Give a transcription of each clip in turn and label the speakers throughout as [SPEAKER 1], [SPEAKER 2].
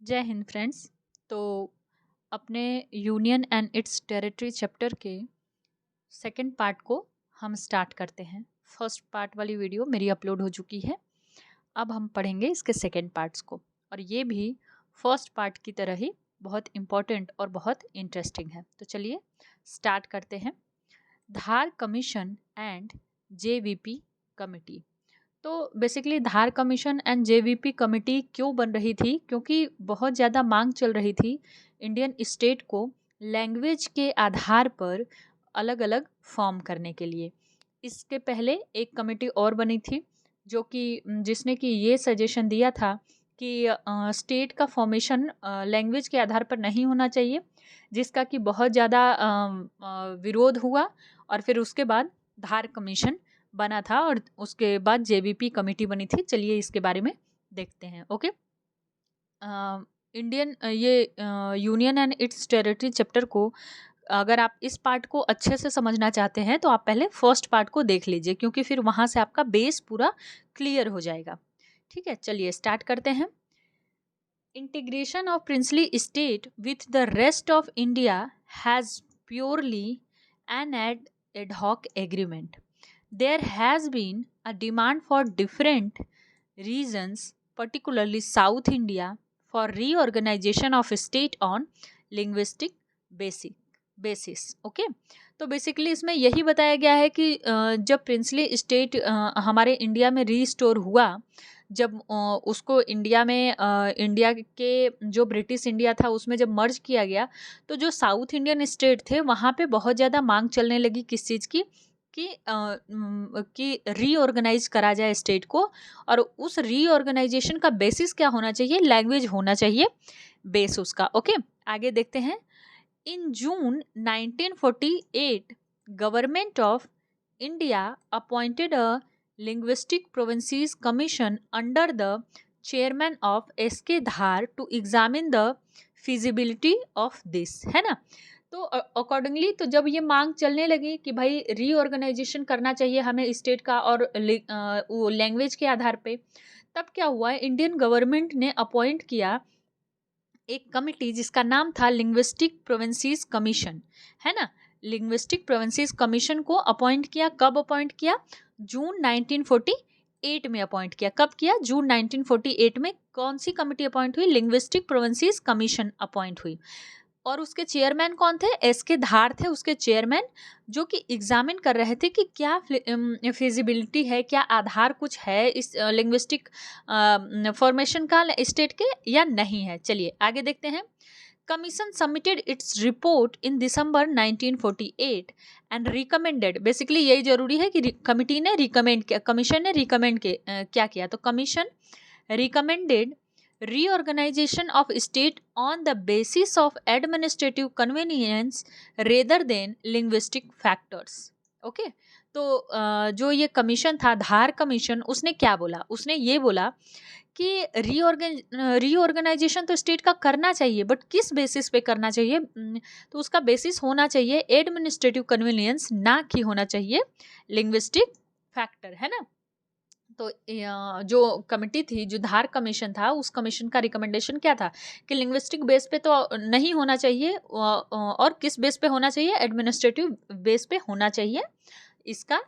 [SPEAKER 1] जय हिंद फ्रेंड्स। तो अपने union and its territory chapter के सेकंड पार्ट को हम स्टार्ट करते हैं। फर्स्ट पार्ट वाली वीडियो मेरी अपलोड हो चुकी है। अब हम पढ़ेंगे इसके सेकंड पार्ट्स को, और ये भी फर्स्ट पार्ट की तरह ही बहुत इम्पोर्टेंट और बहुत इंटरेस्टिंग है। तो चलिए स्टार्ट करते हैं। धार कमीशन एंड जेवीपी कमिटी। तो basically Dhar commission and JVP committee क्यों बन रही थी? क्योंकि बहुत ज़्यादा मांग चल रही थी इंडियन स्टेट को लैंग्वेज के आधार पर अलग अलग फॉर्म करने के लिए। इसके पहले एक कमेटी और बनी थी जो कि जिसने कि ये सजेशन दिया था कि स्टेट का फॉर्मेशन लैंग्वेज के आधार पर नहीं होना चाहिए, जिसका कि बहुत ज़्यादा विरोध हुआ। और फिर उसके बाद धार कमीशन बना था और उसके बाद जेवीपी कमेटी बनी थी। चलिए इसके बारे में देखते हैं। ओके, इंडियन ये union and its territory chapter को अगर आप इस पार्ट को अच्छे से समझना चाहते हैं तो आप पहले फर्स्ट पार्ट को देख लीजिए, क्योंकि फिर वहाँ से आपका बेस पूरा क्लियर हो जाएगा। ठीक है, चलिए स्टार्ट करते हैं। Integration of princely state with the rest of India has purely an ad hoc agreement. There has been a demand for different reasons, particularly South India, for reorganization of state on linguistic basis. Okay, तो basically इसमें यही बताया गया है कि जब princely state हमारे India में रीस्टोर हुआ, जब उसको इंडिया में इंडिया के जो ब्रिटिश इंडिया था उसमें जब मर्ज किया गया, तो जो साउथ इंडियन स्टेट थे वहाँ पे बहुत ज़्यादा मांग चलने लगी किस चीज़ की कि रीऑर्गेनाइज करा जाए स्टेट को। और उस रीऑर्गेनाइजेशन का बेसिस क्या होना चाहिए? लैंग्वेज होना चाहिए बेस उसका। ओके, आगे देखते हैं। In June 1948 government of India appointed a linguistic provinces commission under the chairman of S K Dhar to examine the feasibility of this, है ना। तो अकॉर्डिंगली तो जब ये मांग चलने लगी कि भाई रीऑर्गेनाइजेशन करना चाहिए हमें स्टेट का और वो लैंग्वेज के आधार पे, तब क्या हुआ, इंडियन गवर्नमेंट ने अपॉइंट किया एक कमिटी जिसका नाम था लिंग्विस्टिक प्रोविंसेस कमीशन, है ना। लिंग्विस्टिक प्रोविंसेस कमीशन को अपॉइंट किया। कब अपॉइंट किया? जून 1948 में अपॉइंट किया। कब किया? जून 1948 में। कौन सी कमिटी अपॉइंट हुई? लिंग्विस्टिक प्रोविंसेस कमीशन अपॉइंट हुई। और उसके चेयरमैन कौन थे? एस के धार थे उसके चेयरमैन, जो कि एग्जामिन कर रहे थे कि क्या फिजिबिलिटी है, क्या आधार कुछ है इस लिंग्विस्टिक फॉर्मेशन का स्टेट के या नहीं है। चलिए आगे देखते हैं। Commission submitted its report in December 1948 and recommended. Basically यही जरूरी है कि कमिटी ने रिकमेंड किया, कमीशन ने रिकमेंड क्या किया? तो commission recommended reorganization of state on the basis of administrative convenience rather than linguistic factors. Okay, तो जो ये कमीशन था, धार कमीशन, उसने क्या बोला? उसने ये बोला कि रीऑर्गेनाइजेशन तो स्टेट का करना चाहिए, बट किस बेसिस पे करना चाहिए? तो उसका बेसिस होना चाहिए एडमिनिस्ट्रेटिव कन्वीनियंस, ना कि होना चाहिए लिंग्विस्टिक फैक्टर, है ना। तो जो कमिटी थी, जो धार कमीशन था, उस कमीशन का रिकमेंडेशन क्या था कि लिंग्विस्टिक बेस पे तो नहीं होना चाहिए, और किस बेस पे होना चाहिए? एडमिनिस्ट्रेटिव बेस पे होना चाहिए इसका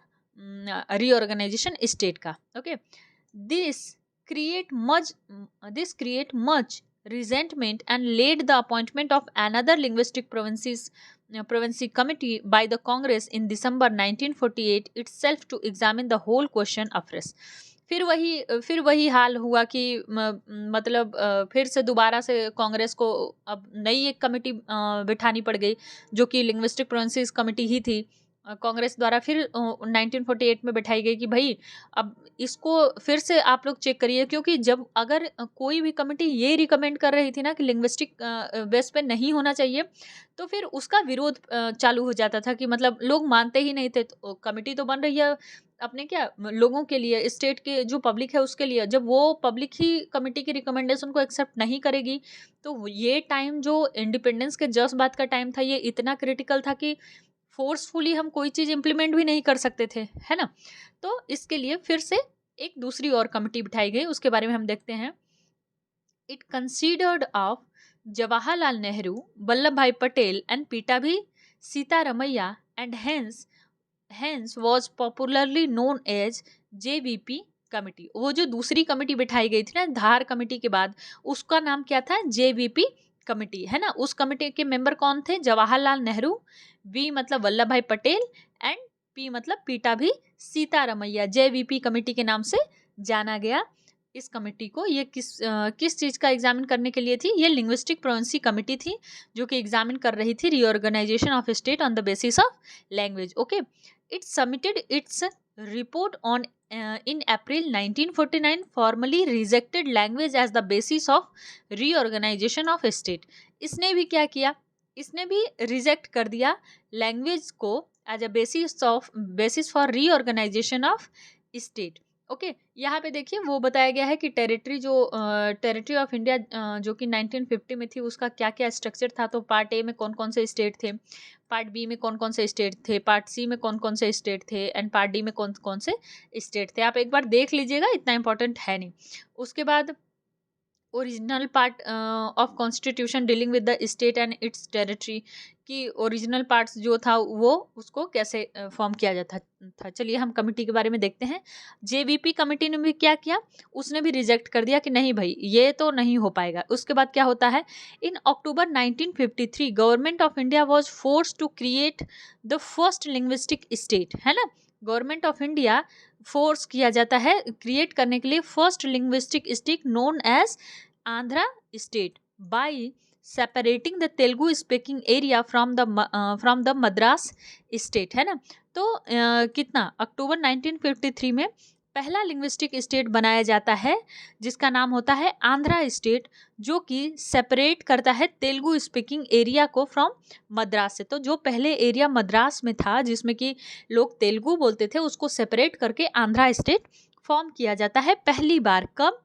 [SPEAKER 1] रीऑर्गेनाइजेशन स्टेट का। Okay, this create much resentment and led the appointment of another linguistic province committee by the Congress in December 1948 itself to examine the whole question afresh. फिर वही हाल हुआ कि मतलब फिर से दोबारा से कांग्रेस को अब नई एक कमेटी बिठानी पड़ गई, जो कि लिंग्विस्टिक प्रोविंसेस कमेटी ही थी। कांग्रेस द्वारा फिर 1948 में बिठाई गई कि भाई अब इसको फिर से आप लोग चेक करिए, क्योंकि जब अगर कोई भी कमेटी ये रिकमेंड कर रही थी ना कि लिंग्विस्टिक बेस पे नहीं होना चाहिए, तो फिर उसका विरोध चालू हो जाता था कि मतलब लोग मानते ही नहीं थे। तो कमेटी तो बन रही है अपने क्या लोगों के लिए, स्टेट के जो पब्लिक है उसके लिए, जब वो पब्लिक ही कमेटी की रिकमेंडेशन को एक्सेप्ट नहीं करेगी, तो ये टाइम जो इंडिपेंडेंस के जस्ट बाद का टाइम था, ये इतना क्रिटिकल था कि फोर्सफुली हम कोई चीज़ इम्प्लीमेंट भी नहीं कर सकते थे, है ना। तो इसके लिए फिर से एक दूसरी और कमेटी बिठाई गई, उसके बारे में हम देखते हैं। It considered of Jawaharlal Nehru, Vallabhbhai Patel and Pitabi Sitaramaiah, and hence was popularly known as JVP committee. वो जो दूसरी कमिटी बिठाई गई थी ना धार कमिटी के बाद, उसका नाम क्या था? JVP कमिटी, है ना। उस कमिटी के मेंबर कौन थे? जवाहरलाल नेहरू, वी मतलब वल्लभ भाई पटेल, एंड पी मतलब पीटाभी सीतारमैया। JVP कमिटी के नाम से जाना गया इस कमेटी को। ये किस चीज़ का एग्जामिन करने के लिए थी? ये लिंग्विस्टिक प्रोवेंसी कमेटी थी जो कि एग्जामिन कर रही थी reorganisation of state on the basis of language. Okay, it submitted its report on in April 1949, formally rejected language as the basis of reorganization of state। इसने भी क्या किया? इसने भी रिजेक्ट कर दिया लैंग्वेज को as a basis for reorganisation of state. Okay, यहाँ पे देखिए वो बताया गया है कि टेरिटरी ऑफ इंडिया जो कि 1950 में थी उसका क्या क्या स्ट्रक्चर था। तो पार्ट ए में कौन कौन से स्टेट थे, पार्ट बी में कौन कौन से स्टेट थे, पार्ट सी में कौन कौन से स्टेट थे, एंड पार्ट डी में कौन कौन से स्टेट थे। आप एक बार देख लीजिएगा, इतना इंपॉर्टेंट है नहीं। उसके बाद original part of constitution dealing with the state and its territory, कि ओरिजिनल पार्ट्स जो था वो उसको कैसे फॉर्म किया जाता था। चलिए हम कमिटी के बारे में देखते हैं। JVP कमिटी ने भी क्या किया? उसने भी रिजेक्ट कर दिया कि नहीं भाई ये तो नहीं हो पाएगा। उसके बाद क्या होता है? In October 1953 government of India was force to create the first linguistic state, है ना। गवर्नमेंट ऑफ इंडिया फोर्स किया जाता है क्रिएट करने के लिए first linguistic state known as Andhra state by separating the Telugu speaking area from the Madras state, है ना। तो कितना अक्टूबर 1953 में पहला लिंग्विस्टिक स्टेट बनाया जाता है जिसका नाम होता है आंध्रा स्टेट, जो कि सेपरेट करता है तेलुगु स्पीकिंग एरिया को फ्रॉम मद्रास से। तो जो पहले एरिया मद्रास में था जिसमें कि लोग तेलुगु बोलते थे, उसको सेपरेट करके आंध्रा स्टेट फॉर्म किया जाता है पहली बार। कब?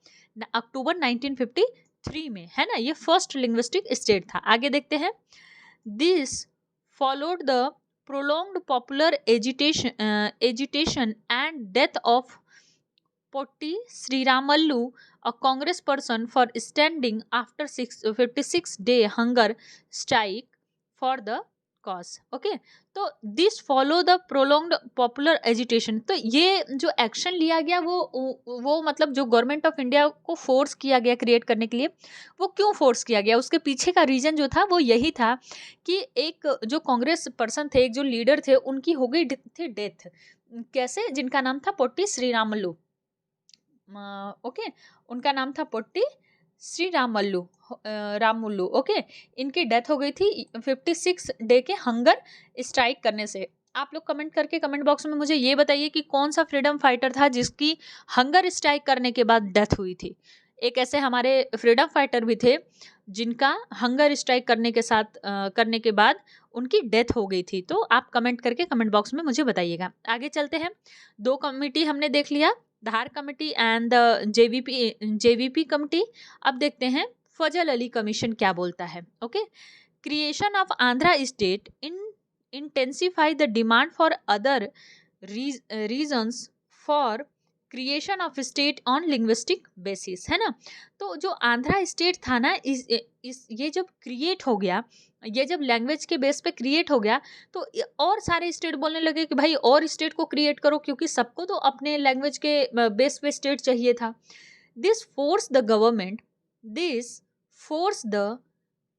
[SPEAKER 1] अक्टूबर 1953 में, है ना। ये फर्स्ट लिंग्विस्टिक स्टेट था। आगे देखते हैं। This followed the prolonged popular agitation and death of Potti Sriramallu, a congressperson, for standing after 56-day hunger strike for the cause। Okay, तो this follow the prolonged popular agitation। तो ये जो action लिया गया वो मतलब जो गवर्नमेंट ऑफ इंडिया को फोर्स किया गया क्रिएट करने के लिए, वो क्यों फोर्स किया गया? उसके पीछे का रीजन जो था वो यही था कि एक जो कांग्रेस पर्सन थे, एक जो लीडर थे, उनकी हो गई थी डेथ। कैसे? जिनका नाम था पोट्टी श्रीरामल्लू। ओके, उनका नाम था पोट्टी श्रीरामल्लू रामुल्लू। ओके, इनकी डेथ हो गई थी 56 डे के हंगर स्ट्राइक करने से। आप लोग कमेंट करके कमेंट बॉक्स में मुझे ये बताइए कि कौन सा फ्रीडम फाइटर था जिसकी हंगर स्ट्राइक करने के बाद डेथ हुई थी। एक ऐसे हमारे फ्रीडम फाइटर भी थे जिनका हंगर स्ट्राइक करने के बाद उनकी डेथ हो गई थी। तो आप कमेंट करके कमेंट बॉक्स में मुझे बताइएगा। आगे चलते हैं। दो कमेटी हमने देख लिया, Dhar committee and the JVP committee. अब देखते हैं फजल अली कमीशन क्या बोलता है। Okay, creation of Andhra state intensify the demand for other regions for creation of state on linguistic basis, है ना। तो जो आंध्रा स्टेट था ना, ये जब क्रिएट हो गया, ये जब लैंग्वेज के बेस पे क्रिएट हो गया, तो और सारे स्टेट बोलने लगे कि भाई और स्टेट को क्रिएट करो, क्योंकि सबको तो अपने लैंग्वेज के बेस पे स्टेट चाहिए था। This force the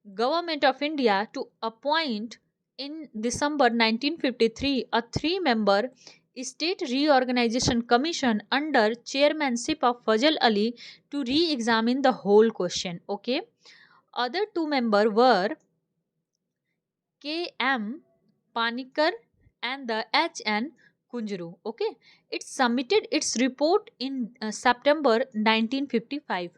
[SPEAKER 1] government of India to appoint in December 1953 a 3-member State Reorganization Commission under chairmanship of Fazal Ali to re-examine the whole question. Okay, other 2 members were K.M. Panikkar and the H.N. Kunjuru. Okay, it submitted its report in September 1955.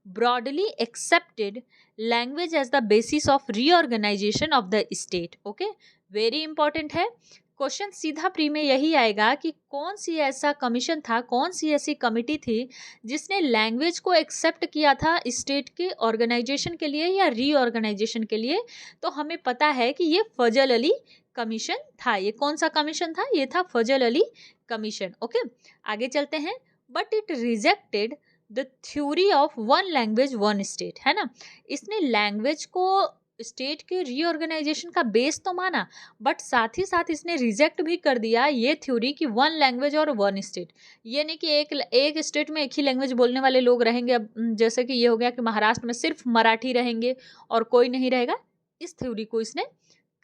[SPEAKER 1] Broadly accepted language as the basis of reorganization of the state। Okay, very important है question. सीधा pre में यही आएगा कि कौन सी ऐसा commission था, कौन सी ऐसी कमिटी थी जिसने लैंग्वेज को एक्सेप्ट किया था स्टेट के ऑर्गेनाइजेशन के लिए या रीऑर्गेनाइजेशन के लिए। तो हमें पता है कि ये फजल अली कमीशन था। ये कौन सा कमीशन था? ये था फजल अली कमीशन। ओके, आगे चलते हैं। But it rejected the theory of one language one state, है ना। इसने लैंग्वेज को स्टेट के रीऑर्गेनाइजेशन का बेस तो माना, बट साथ ही साथ इसने रिजेक्ट भी कर दिया ये थ्योरी कि वन लैंग्वेज और वन स्टेट। ये नहीं कि एक स्टेट में एक ही लैंग्वेज बोलने वाले लोग रहेंगे। अब जैसे कि ये हो गया कि महाराष्ट्र में सिर्फ मराठी रहेंगे और कोई नहीं रहेगा, इस थ्योरी को इसने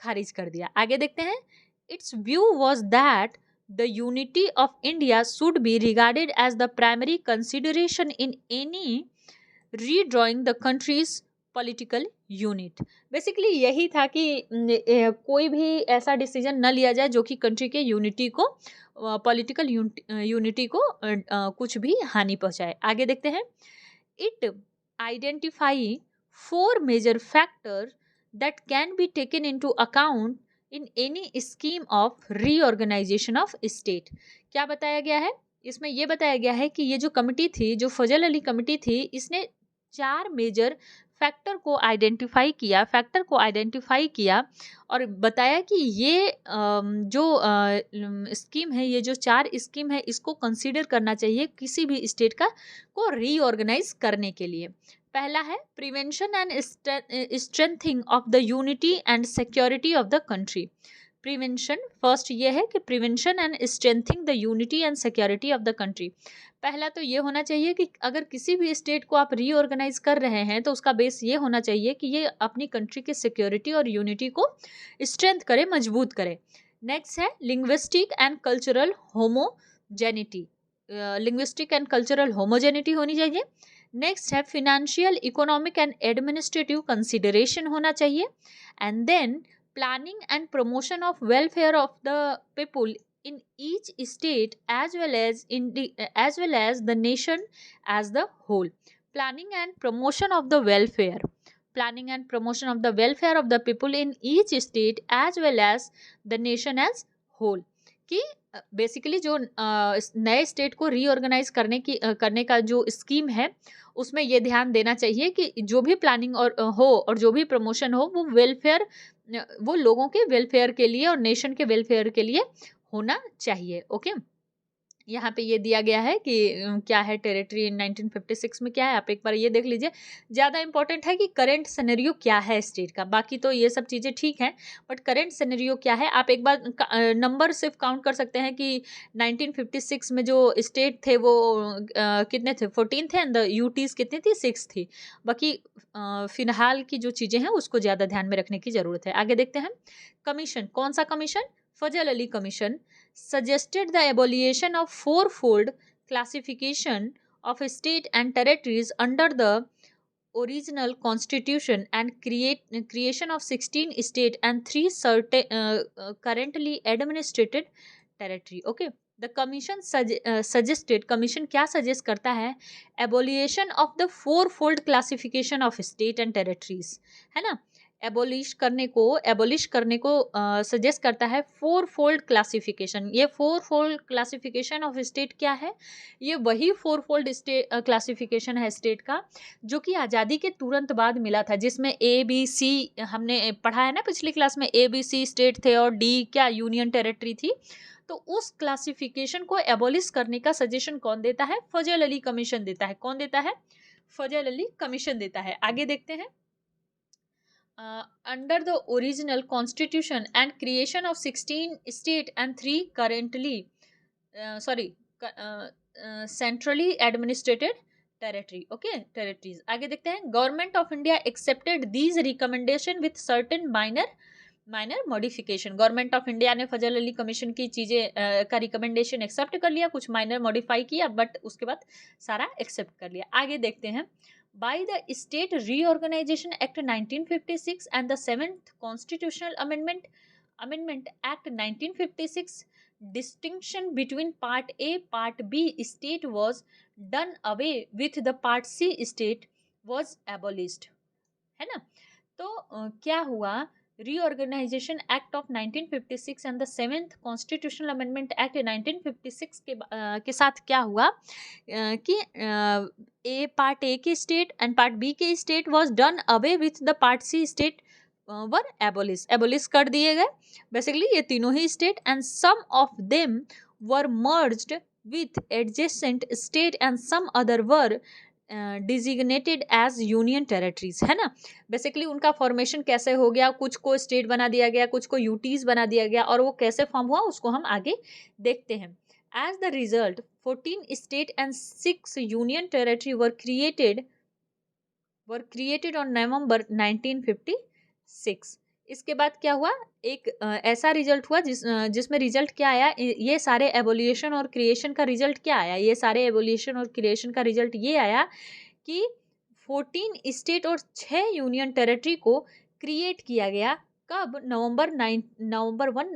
[SPEAKER 1] खारिज कर दिया। आगे देखते हैं। Its view was that the unity of India should be regarded as the primary consideration in any redrawing the country's political unit. Basically यही था कि कोई भी ऐसा डिसीजन न लिया जाए जो कि कंट्री के यूनिटी को, पॉलिटिकल यूनिटी को कुछ भी हानि पहुंचाए। आगे देखते हैं। It identify 4 major factor that can be taken into account in any scheme of reorganisation of state. क्या बताया गया है इसमें? यह बताया गया है कि ये जो कमिटी थी, जो फजल अली कमिटी थी, इसने 4 मेजर फैक्टर को आइडेंटिफाई किया और बताया कि ये जो स्कीम है, ये जो 4 स्कीम है, इसको कंसीडर करना चाहिए किसी भी स्टेट का को रीऑर्गेनाइज करने के लिए। पहला है prevention and strengthening of the unity and security of the country. Prevention, first ये है कि prevention and strengthening the unity and security of the country. पहला तो ये होना चाहिए कि अगर किसी भी स्टेट को आप रीऑर्गेनाइज कर रहे हैं तो उसका बेस ये होना चाहिए कि ये अपनी कंट्री की सिक्योरिटी और यूनिटी को स्ट्रेंथ करे, मजबूत करे। नेक्स्ट है linguistic and cultural homogeneity. Linguistic and cultural homogeneity होनी चाहिए। नेक्स्ट है financial, economic and administrative consideration होना चाहिए। And then planning and promotion of welfare of the people in each state as well as the nation as the whole. Planning and promotion of the welfare of the people in each state as well as the nation as whole। कि basically जो नए state को reorganise करने का जो scheme है, उसमें ये ध्यान देना चाहिए कि जो भी प्लानिंग और जो भी प्रमोशन हो वो लोगों के वेलफेयर के लिए और नेशन के वेलफेयर के लिए होना चाहिए। ओके, यहाँ पे ये दिया गया है कि क्या है टेरिटरी इन 1956 में क्या है, आप एक बार ये देख लीजिए। ज़्यादा इंपॉर्टेंट है कि करंट सिनेरियो क्या है स्टेट का, बाकी तो ये सब चीज़ें ठीक हैं, बट करंट सिनेरियो क्या है आप एक बार नंबर सिर्फ काउंट कर सकते हैं कि 1956 में जो स्टेट थे वो कितने थे, 14 थे, एंड द यूटीज़ कितनी थी, 6 थी। बाकी फिलहाल की जो चीज़ें हैं उसको ज़्यादा ध्यान में रखने की ज़रूरत है। आगे देखते हैं। कमीशन, कौन सा commission? Fazl Ali commission suggested the abolition of fourfold classification of state and territories under the original constitution and creation of 16 state and 3 currently administrated territory। Okay, the commission suggested, commission क्या suggest करता है? abolition of the fourfold classification of state and territories, है ना। Abolish करने को suggest करता है 4-fold classification. ये 4-fold क्लासिफिकेशन ऑफ स्टेट क्या है? ये वही 4-fold क्लासिफिकेशन है स्टेट का जो कि आज़ादी के तुरंत बाद मिला था, जिसमें ABC हमने पढ़ा है ना पिछली क्लास में, ABC स्टेट थे और D क्या यूनियन टेरिटरी थी। तो उस क्लासिफिकेशन को एबोलिश करने का सजेशन कौन देता है? फजल अली कमीशन देता है। कौन देता है? फजल अली कमीशन देता है। आगे देखते हैं। Under the original constitution and creation of 16 state and 3 centrally administrated territories। आगे देखते हैं। Government of India accepted these recommendation with certain minor modification. Government of India ने फजल अली कमीशन की चीज़ें का रिकमेंडेशन एक्सेप्ट कर लिया, कुछ माइनर मॉडिफाई किया, बट उसके बाद सारा एक्सेप्ट कर लिया। आगे देखते हैं। By the State Reorganization Act 1956 and the 7th Constitutional Amendment Act 1956, distinction between Part A, Part B state was done away with, the Part C state was abolished, है ना। तो क्या हुआ? Reorganisation act of 1956 and the 7th constitutional amendment act 1956 के साथ क्या हुआ कि पार्ट ए के स्टेट एंड पार्ट बी के state was done away with the part C state were abolish कर दिए गए। बेसिकली ये तीनों ही state and some of them were merged with adjacent state and some other were designated as union territories, है ना। Basically उनका formation कैसे हो गया, कुछ को स्टेट बना दिया गया, कुछ को यूटीज बना दिया गया, और वो कैसे फॉर्म हुआ उसको हम आगे देखते हैं। As the result 14 state and 6 union territory were created on November 1956। इसके बाद क्या हुआ, एक ऐसा रिजल्ट हुआ जिसमें रिजल्ट क्या आया, ये सारे एवोल्यूशन और क्रिएशन का रिजल्ट क्या आया, ये सारे एवोल्यूशन और क्रिएशन का रिजल्ट ये आया कि 14 स्टेट और 6 यूनियन टेरिटरी को क्रिएट किया गया। कब? नवंबर 1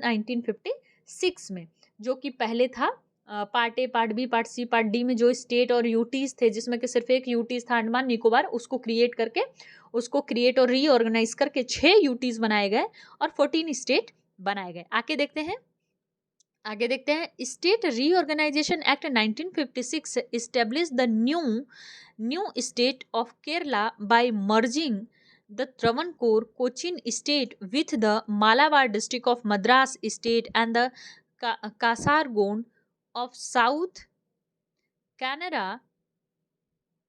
[SPEAKER 1] 1956 में, जो कि पहले था part A, part B, part C, part D में जो स्टेट और यूटीज थे, जिसमें कि सिर्फ एक यूटीज था अंडमान निकोबार, उसको क्रिएट और रीऑर्गेनाइज करके 6 यूटीज बनाए गए और 14 स्टेट बनाए गए। आगे देखते हैं state reorganisation act 1956 establish the new state of Kerala by merging the Travancore Cochin state with the Malabar district of Madras state and the Kasaragod of south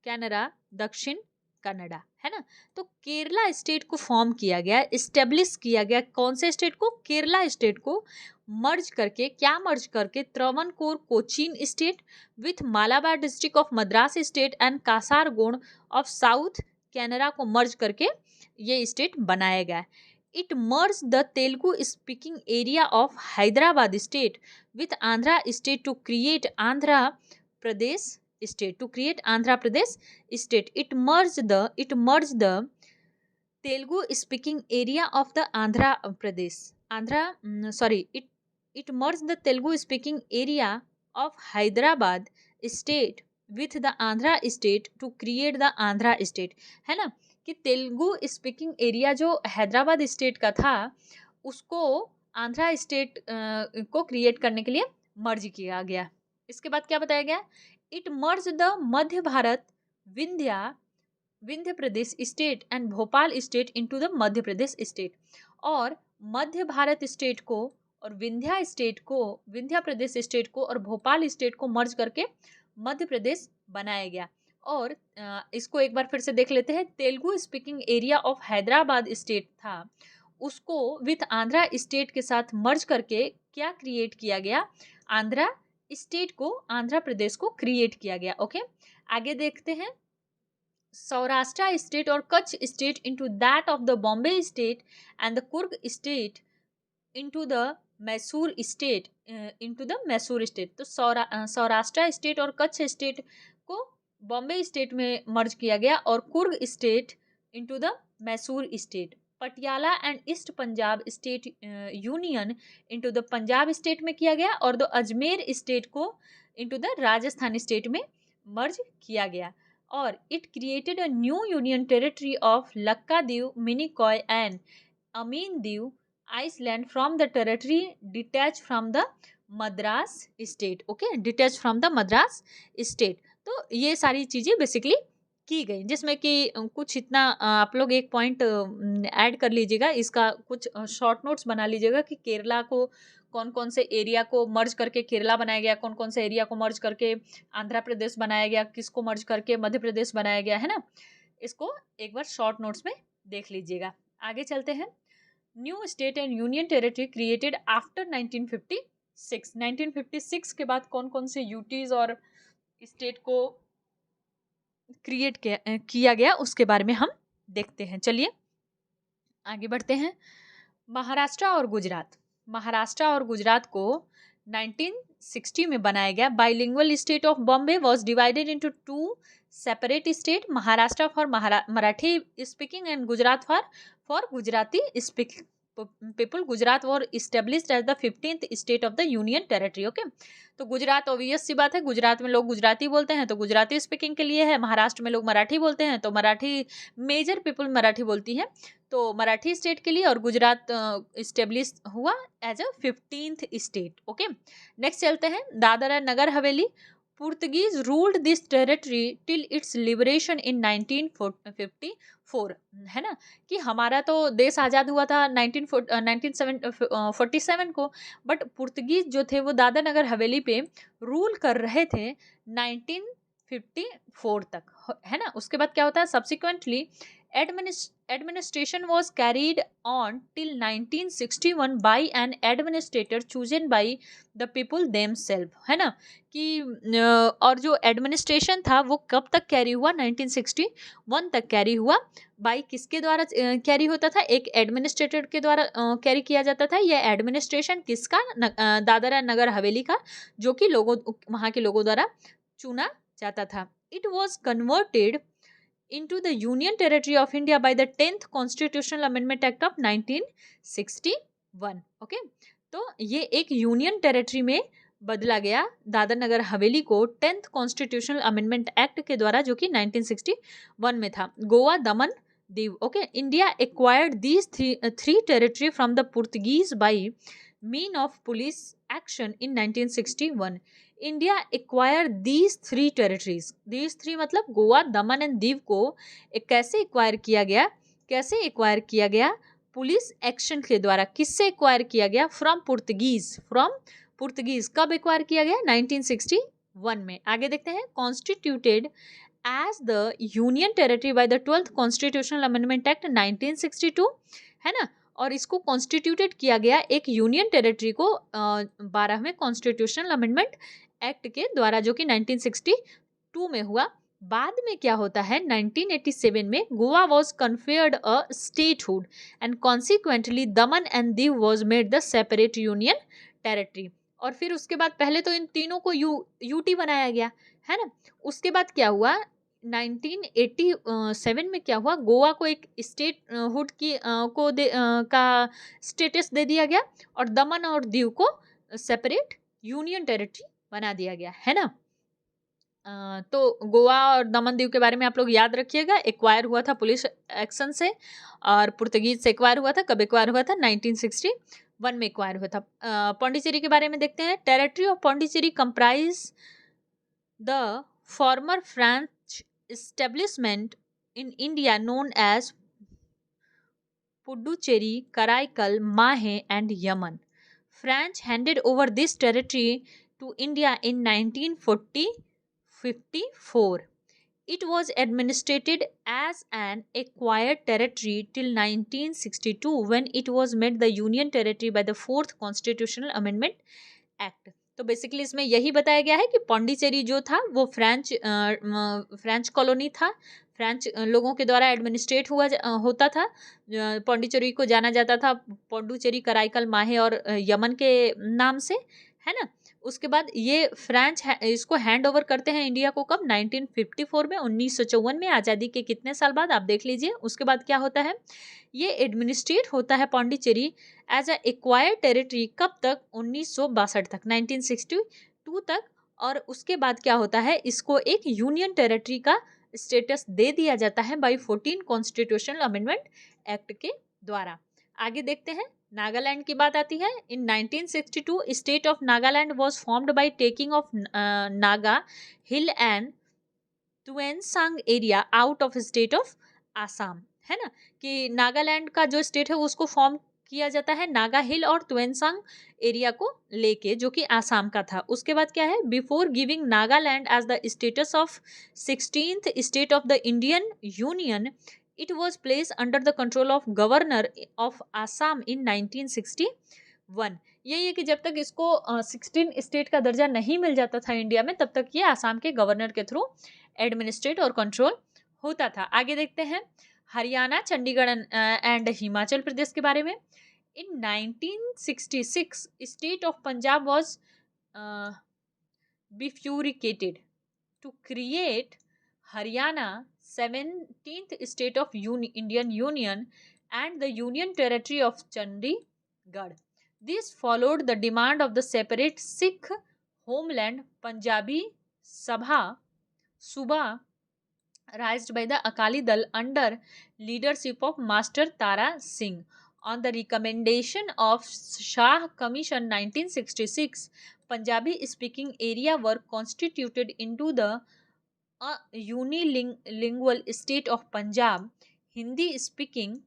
[SPEAKER 1] Canara Dakshina Kannada, है ना। तो केरला स्टेट को फॉर्म किया गया, इस्टेब्लिश किया गया, कौन से स्टेट को? केरला स्टेट को मर्ज करके Travancore Cochin state with Malabar district of Madras state and Kasaragod of south Canara को मर्ज करके ये स्टेट बनाया गया। It merge the Telugu speaking area of Hyderabad state with Andhra state to create Andhra Pradesh state. It merged the Telugu speaking area of the it merged the Telugu speaking area of Hyderabad state with the Andhra state to create the Andhra state, है ना। कि Telugu speaking area जो Hyderabad state का था उसको Andhra state को create करने के लिए मर्ज किया गया। इसके बाद क्या बताया गया? It merge the Madhya Bharat Vindhya Pradesh state and Bhopal state into the Madhya Pradesh state, और मध्य भारत स्टेट को और विंध्या प्रदेश स्टेट को और भोपाल स्टेट को मर्ज करके मध्य प्रदेश बनाया गया। और इसको एक बार फिर से देख लेते हैं। Telugu speaking area of Hyderabad state था, उसको विथ आंध्रा स्टेट के साथ मर्ज करके क्या क्रिएट किया गया? आंध्रा स्टेट को, आंध्र प्रदेश को क्रिएट किया गया। ओके, आगे देखते हैं। सौराष्ट्र स्टेट और Kutch state into that of the Bombay state and the Coorg state into the Mysore state. तो सौराष्ट्र स्टेट और कच्छ स्टेट को बॉम्बे स्टेट में मर्ज किया गया और Coorg state into the Mysore state. Patiala and east Punjab state union into the Punjab state में किया गया और द अजमेर स्टेट को इनटू द राजस्थान स्टेट में मर्ज किया गया। और it created a new union territory of Laccadive, Minicoy and Amindivi island from the territory detach from the Madras state. Okay, detach from the Madras state. तो ये सारी चीज़ें बेसिकली की गई, जिसमें कि कुछ इतना आप लोग एक पॉइंट ऐड कर लीजिएगा, इसका कुछ शॉर्ट नोट्स बना लीजिएगा कि केरला को कौन कौन से एरिया को मर्ज करके केरला बनाया गया, कौन कौन से एरिया को मर्ज करके आंध्र प्रदेश बनाया गया, किसको मर्ज करके मध्य प्रदेश बनाया गया, है ना। इसको एक बार शॉर्ट नोट्स में देख लीजिएगा। आगे चलते हैं। New state and union territory created after 1956। 1956 के बाद कौन कौन से यूटीज और स्टेट को क्रिएट किया गया उसके बारे में हम देखते हैं। चलिए आगे बढ़ते हैं। महाराष्ट्र और गुजरात को 1960 में बनाया गया। Bilingual state of Bombay was divided into 2 separate state, Maharashtra for Marathi speaking and Gujarat for Gujarati speaking people. Gujarat was established as the 15th state of the union territory. Okay, तो गुजरात ऑब्वियस सी बात है, गुजरात में लोग गुजराती बोलते हैं तो गुजराती स्पीकिंग के लिए है। महाराष्ट्र में लोग मराठी बोलते हैं तो मराठी, मेजर पीपल मराठी बोलती है तो मराठी स्टेट के लिए, और गुजरात इस्टेब्लिश हुआ as a 15th state. Okay, next चलते हैं। दादरा नगर हवेली Portuguese ruled this territory till its liberation in 1954, है ना, कि हमारा तो देश आज़ाद हुआ था 1947 को, बट पुर्तगीज जो थे वो दादर नगर हवेली पे रूल कर रहे थे 1954 तक, है ना। उसके बाद क्या होता है, subsequently administration was carried on till 1961 by an administrator chosen by the people themselves, है ना, कि और जो एडमिनिस्ट्रेशन था वो कब तक कैरी हुआ, 1961 तक कैरी हुआ। बाई किसके द्वारा कैरी होता था, एक एडमिनिस्ट्रेटर के द्वारा कैरी किया जाता था। यह एडमिनिस्ट्रेशन किसका, दादर एंड नगर हवेली का, जो कि लोगों, वहाँ के लोगों द्वारा चुना जाता था। It was converted into the Union Territory of India by the 10th Constitutional Amendment Act of 1961. Okay, तो ये एक यूनियन टेरिटरी में बदला गया दादर नगर हवेली को 10th कॉन्स्टिट्यूशनल अमेंडमेंट एक्ट के द्वारा, जो कि 1961 में था। गोवा, दमन, Diu, okay. India acquired these three territory from the Portuguese by mean of police action in 1961. India acquire these three territories, these three मतलब गोवा, दमन एंड दीव को कैसे एक्वायर किया गया, कैसे एक्वायर किया गया, पुलिस एक्शन के द्वारा। किससे एक्वायर किया गया, फ्रॉम पुर्तगीज, फ्रॉम पुर्तगीज। कब एक्वायर किया गया, 1961 में। आगे देखते हैं, constituted as the union territory by the 12th constitutional amendment act 1962, है ना। और इसको कॉन्स्टिट्यूटेड किया गया एक यूनियन टेरिटरी को 12वें कॉन्स्टिट्यूशनल अमेंडमेंट एक्ट के द्वारा, जो कि 1962 में हुआ। बाद में क्या होता है, 1987 में Goa was conferred a statehood and consequently Daman and Diu was made the separate union territory. और फिर उसके बाद पहले तो इन तीनों को यूटी बनाया गया, है ना। उसके बाद क्या हुआ, 1987 में क्या हुआ, गोवा को एक स्टेट हुड की का स्टेटस दे दिया गया और दमन और दीव को सेपरेट यूनियन टेरिटरी बना दिया गया, है ना। तो गोवा और दमन दीव के बारे में आप लोग याद रखिएगा। एक्वायर हुआ था पुलिस एक्शन से, और पुर्तगीज से एक्वायर हुआ था। कब एक्वायर हुआ था, 1961 में एक्वायर हुआ था। पौंडीचेरी के बारे में देखते हैं। Territory of Pondicherry comprise the former French establishment in India known as Puducherry, Karaikal, Mahe and Yaman. French handed over this territory to India in 1954. It was administered as an acquired territory till 1962 when it was made the Union Territory by the 4th Constitutional Amendment Act. तो basically इसमें यही बताया गया है कि पौंडीचेरी जो था वो फ्रेंच कॉलोनी था, फ्रेंच लोगों के द्वारा एडमिनिस्ट्रेट होता था। पौंडीचेरी को जाना जाता था पौंडुचेरी, कराईकल, माहे और यमन के नाम से, है ना। उसके बाद ये फ्रेंच इसको हैंड ओवर करते हैं इंडिया को कब, 1954 में, 1954 में, आज़ादी के कितने साल बाद आप देख लीजिए। उसके बाद क्या होता है, ये एडमिनिस्ट्रेट होता है Pondicherry as a acquired territory, कब तक, 1962 तक, 1962 तक। और उसके बाद क्या होता है, इसको एक यूनियन टेरिटरी का स्टेटस दे दिया जाता है बाई 14 कॉन्स्टिट्यूशनल अमेंडमेंट एक्ट के द्वारा। आगे देखते हैं, नागालैंड की बात आती है। इन 1962 state of Nagaland was formed by taking of Naga hill and Tuensang area out of state of Assam, है ना, कि नागालैंड का जो स्टेट है उसको फॉर्म किया जाता है नागा हिल और तुएनसांग एरिया को लेके, जो कि आसाम का था। उसके बाद क्या है, before giving Nagaland as the status of 16th state of the Indian union, it was place under the control of governor of Assam in 1961। यही है कि जब तक इसको 16 स्टेट का दर्जा नहीं मिल जाता था इंडिया में, तब तक ये आसाम के गवर्नर के थ्रू एडमिनिस्ट्रेट और कंट्रोल होता था। आगे देखते हैं, हरियाणा, चंडीगढ़ एंड हिमाचल प्रदेश के बारे में। इन 1966 state of Punjab was bifurcated to create Haryana, 17th state of Indian Union, and the Union Territory of Chandigarh. This followed the demand of the separate Sikh homeland Punjabi Subha raised by the Akali Dal under leadership of Master Tara Singh. On the recommendation of Shah Commission 1966, Punjabi speaking area were constituted into the unilingual state of Punjab. Hindi speaking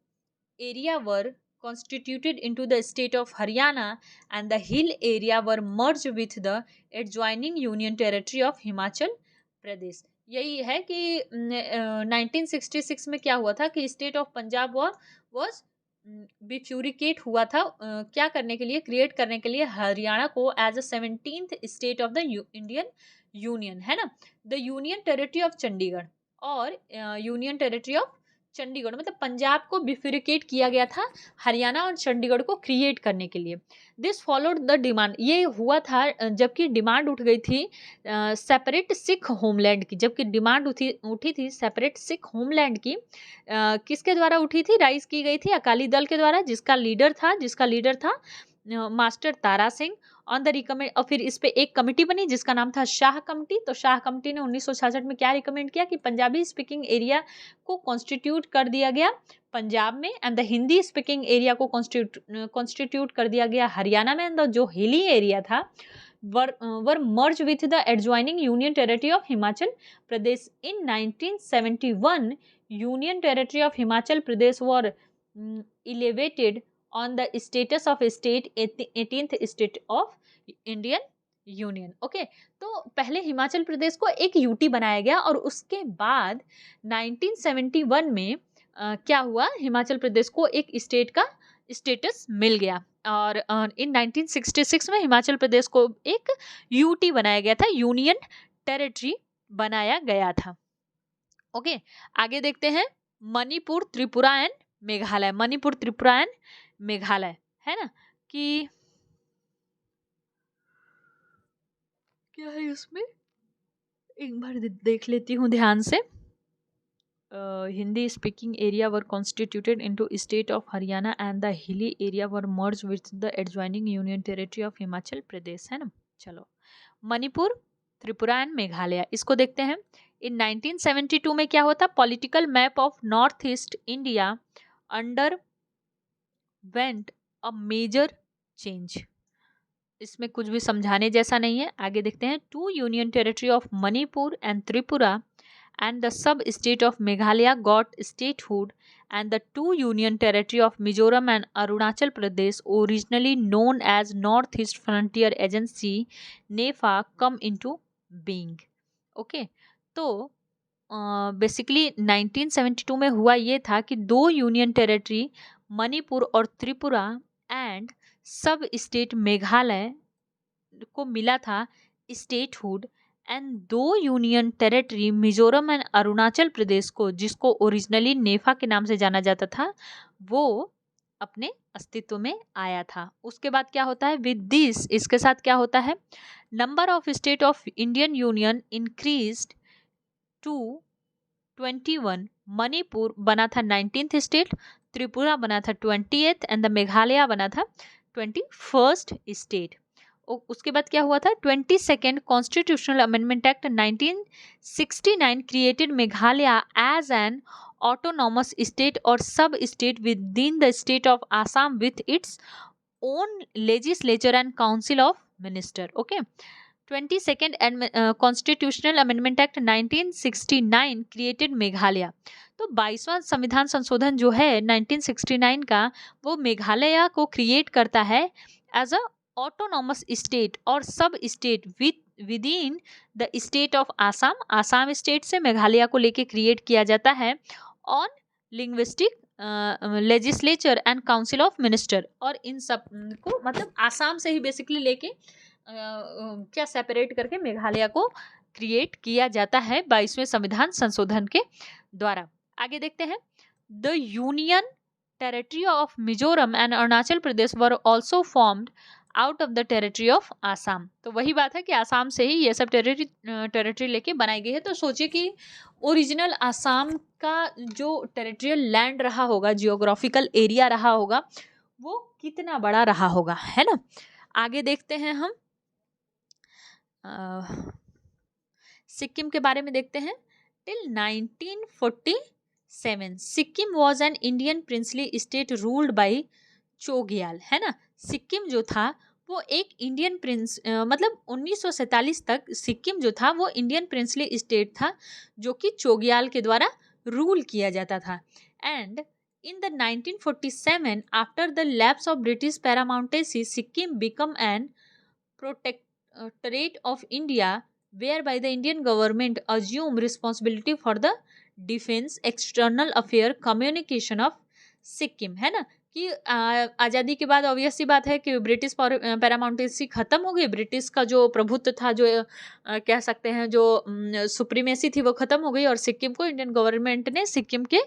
[SPEAKER 1] area were constituted into the state of Haryana, and the hill area were merged with the adjoining union territory of Himachal Pradesh. यही है कि 1966 में क्या हुआ था कि state of Punjab was बिफ्यूरिकेट हुआ था, क्या करने के लिए, क्रिएट करने के लिए हरियाणा को as a 17th state of the Indian union, है ना. The union territory of Chandigarh और यूनियन टेरिटरी ऑफ चंडीगढ़, मतलब पंजाब को बिफ्यूरिकेट किया गया था हरियाणा और चंडीगढ़ को क्रिएट करने के लिए. दिस फॉलोड द डिमांड, ये हुआ था जबकि डिमांड उठ गई थी सेपरेट सिख होमलैंड की, जबकि डिमांड उठी थी सेपरेट सिख होमलैंड की. किसके द्वारा उठी थी, राइज की गई थी अकाली दल के द्वारा, जिसका लीडर था master Tara Singh on the recommend. और फिर इस पे एक कमेटी बनी जिसका नाम था शाह कमेटी. तो शाह कमेटी ने 1966 में क्या रिकमेंड किया कि पंजाबी स्पीकिंग एरिया को कॉन्स्टिट्यूट कर दिया गया पंजाब में, and the Hindi speaking area को कॉन्स्टिट्यूट कर दिया गया हरियाणा में, एंड जो हिली एरिया था were merge with the adjoining union territory of Himachal Pradesh. In 1971 union territory of Himachal Pradesh were elevated on the status of a state 18th state of Indian union. Okay, तो पहले हिमाचल प्रदेश को एक यूटी बनाया गया और उसके बाद 1971 में क्या हुआ, हिमाचल प्रदेश को एक स्टेट का स्टेटस मिल गया. और इन 1966 में हिमाचल प्रदेश को एक यूटी बनाया गया था, यूनियन टेरिटरी बनाया गया था. ओके, आगे देखते हैं मणिपुर, त्रिपुरा एंड मेघालय. मणिपुर, त्रिपुरा एंड मेघालय, है ना, कि क्या है उसमें, एक बार देख लेती हूँ ध्यान से. Hindi speaking area were constituted into state of Haryana and the hilly area were merge with the adjoining union territory of Himachal Pradesh, है ना. चलो, मणिपुर, त्रिपुरा एंड मेघालय, इसको देखते हैं. इन 1972 में क्या होता, political map of north east India underwent a major change. इसमें कुछ भी समझाने जैसा नहीं है. आगे देखते हैं. Two union territory of Manipur and Tripura and the sub state of Meghalaya got statehood, and the two union territory of Mizoram and Arunachal Pradesh originally known as north east frontier agency NEFA come into being. Okay, तो बेसिकली 1972 में हुआ ये था कि दो union territory Manipur और Tripura and sub state Meghalaya को मिला था स्टेटहुड, एंड दो union territory Mizoram and Arunachal Pradesh को, जिसको ओरिजिनली नेफा के नाम से जाना जाता था, वो अपने अस्तित्व में आया था. उसके बाद क्या होता है, विद दिस, इसके साथ क्या होता है, number of state of Indian union increased to 21. Manipur बना था 19th स्टेट, त्रिपुरा बना था 28th एंड द मेघालय बना था 21st स्टेट. उसके बाद क्या हुआ था, 22nd constitutional amendment act 1969 created Meghalaya as an autonomous state और sub state within the state of Assam with its own legislature and council of minister. Okay, 22nd constitutional amendment act 1969 created Meghalaya. तो 22वां संविधान संशोधन जो है 1969 का, वो मेघालय को क्रिएट करता है एज अ ऑटोनॉमस स्टेट और sub state within the state of Assam. Assam state से मेघालय को लेके क्रिएट किया जाता है on linguistic legislature and council of minister. और इन सब को मतलब आसाम से ही बेसिकली लेके क्या सेपरेट करके मेघालय को क्रिएट किया जाता है 22वें संविधान संशोधन के द्वारा. आगे देखते हैं. The union territory of Mizoram and Arunachal Pradesh were also formed out of the territory of Assam. तो वही बात है कि आसाम से ही ये सब टेरिटरी लेके बनाई गई है. तो सोचिए कि ओरिजिनल आसाम का जो टेरिटरियल लैंड रहा होगा, जियोग्राफिकल एरिया रहा होगा, वो कितना बड़ा रहा होगा, है ना. आगे देखते हैं हम सिक्किम के बारे में देखते हैं. Till 1947 Sikkim was an Indian princely state ruled by Chogyal, है ना. सिक्किम जो था वो एक इंडियन प्रिंस मतलब 1947 तक सिक्किम जो था वो इंडियन प्रिंसली स्टेट था, जो कि चोग्याल के द्वारा रूल किया जाता था। And in the 1947, after the lapse of British paramountcy, Sikkim became an protectorate of India, whereby the Indian government assumed responsibility for the defense, external affair, communication of Sikkim, है ना। कि आज़ादी के बाद ऑब्वियस सी बात है कि ब्रिटिश पैरामाउंटेसी ख़त्म हो गई, ब्रिटिश का जो प्रभुत्व था, जो कह सकते हैं जो सुप्रीमेसी थी, वो ख़त्म हो गई, और सिक्किम को इंडियन गवर्नमेंट ने सिक्किम के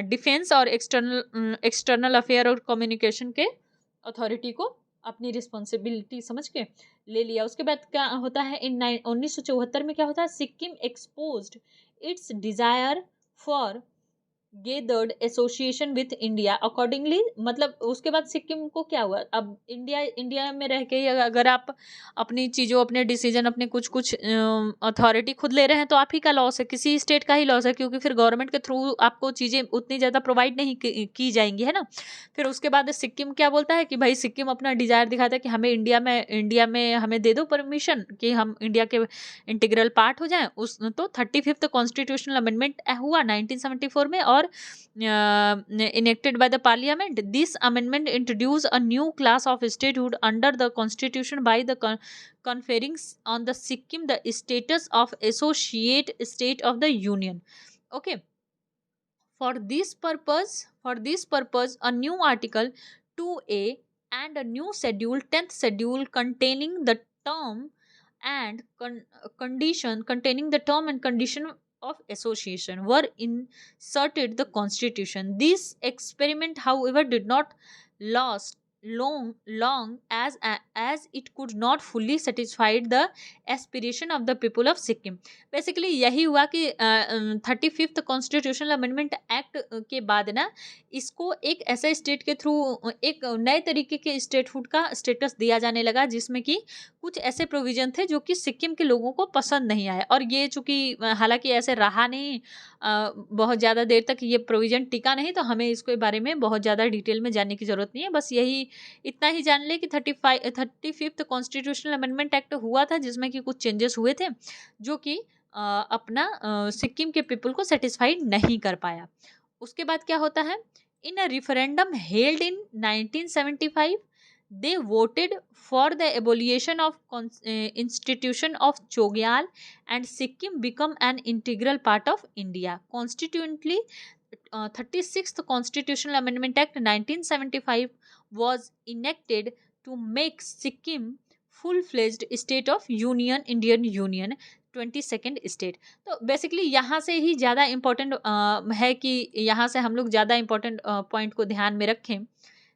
[SPEAKER 1] डिफेंस और एक्सटर्नल अफेयर और कम्युनिकेशन के अथॉरिटी को अपनी रिस्पॉन्सिबिलिटी समझ के ले लिया। उसके बाद क्या होता है, इन 1974 में क्या होता है, Sikkim exposed it's desire for gathered association with India accordingly. मतलब उसके बाद सिक्किम को क्या हुआ, अब इंडिया में रह के अगर आप अपनी चीज़ों, अपने डिसीजन, अपने कुछ कुछ अथॉरिटी खुद ले रहे हैं तो आप ही का लॉस है, किसी स्टेट का ही लॉस है, क्योंकि फिर गवर्नमेंट के थ्रू आपको चीज़ें उतनी ज़्यादा प्रोवाइड नहीं की जाएंगी, है ना। फिर उसके बाद सिक्किम क्या बोलता है कि भाई सिक्किम अपना डिज़ायर दिखाता है कि हमें इंडिया में हमें दे दो परमिशन कि हम इंडिया के इंटीग्रल पार्ट हो जाएं। उस तो 35th कॉन्स्टिट्यूशनल अमेंडमेंट हुआ 1974 में और enacted by the parliament. This amendment introduced a new class of statehood under the constitution by the conferring on the Sikkim the status of associate state of the union. Okay. For this purpose, a new article 2A and a new schedule, 10th schedule, containing the term and condition of association were inserted the constitution. This experiment, however, did not last long as it could not fully satisfy the aspiration of the people of Sikkim. Basically यही हुआ कि 35th constitutional amendment act के बाद ना इसको एक ऐसे state के थ्रू एक नए तरीके के स्टेटहुड का स्टेटस दिया जाने लगा, जिसमें कि कुछ ऐसे प्रोविजन थे जो कि सिक्किम के लोगों को पसंद नहीं आए। और ये चूंकि हालांकि ऐसे रहा नहीं, बहुत ज़्यादा देर तक ये प्रोविजन टिका नहीं, तो हमें इसके बारे में बहुत ज़्यादा डिटेल में जानने की ज़रूरत नहीं है। बस यही इतना ही जान ले कि 35th कॉन्स्टिट्यूशनल अमेंडमेंट एक्ट हुआ था, जिसमें कि कुछ चेंजेस हुए थे जो कि अपना सिक्किम के पीपल को सेटिस्फाइड नहीं कर पाया। उसके बाद क्या होता है, in a referendum held in 1975 they voted for the abolition of institution of Chogyal and Sikkim become an integral part of India. Constitutionally, 36th Constitutional Amendment Act 1975 was enacted to make Sikkim full-fledged state of Union, Indian Union, 22nd state. तो basically यहाँ से ही ज़्यादा important है कि यहाँ से हम लोग ज़्यादा इम्पोर्टेंट पॉइंट को ध्यान में रखें,